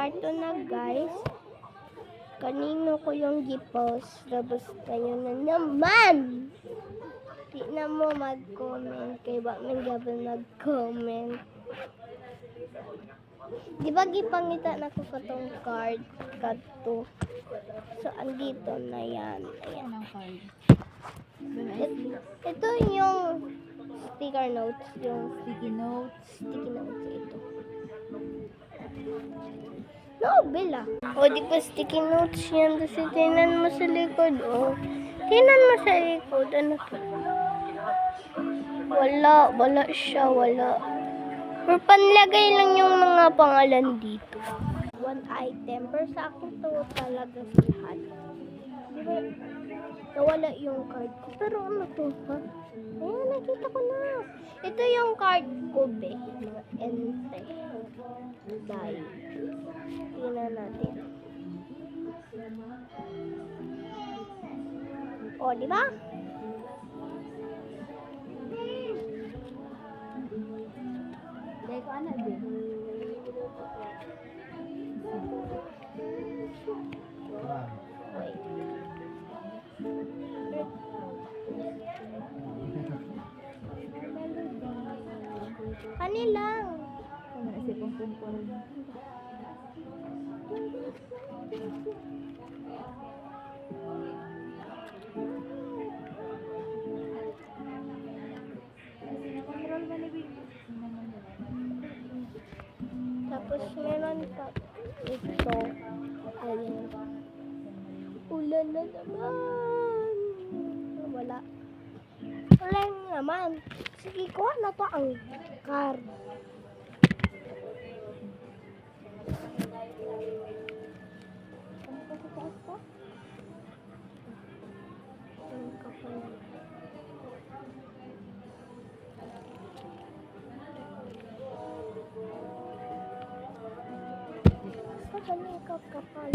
kwarto na, guys. Kanino ko yung gipost? Tapos kayo na naman! Di na mo mag-comment. Kaya ba man gabal mag-comment? Di ba gipangita na ko katong card? Kadto. So, andito na yan. Ayan. Ang card. Ito yung sticker notes. Yung Sticky notes. sticky notes ito. No, Bella. O, di ba sticky notes yan? Kasi tinan mo sa likod, oh. Tinan mo sa likod. Ano to? Wala siya, wala. Pero panlagay lang yung mga pangalan dito. One item. Pero sa akin to talaga sa lahat. Di ba? Nawala yung card ko. Pero ano to, ha? Ayan, nakita ko na. Ito yung card ko, be. Mga ente. Dahil. Tingnan natin. O, di ba? Dahil ko anak din. Wait. Kanilang. Ano kasi pong-pong. Tapos meron pa ito. Ayun. Ulan na naman. Wala. Wala naman. Sige, kuha na to ang card. Ang kapal. Sa kanil kapal.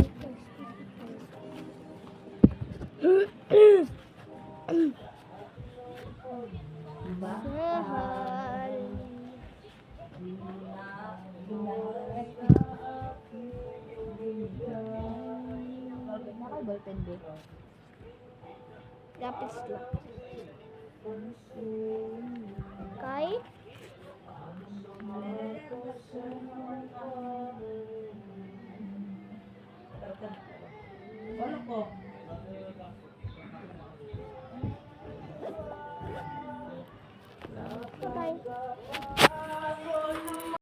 Diba? Mahal. Naka-ballpen din. Lapis lang. Kay?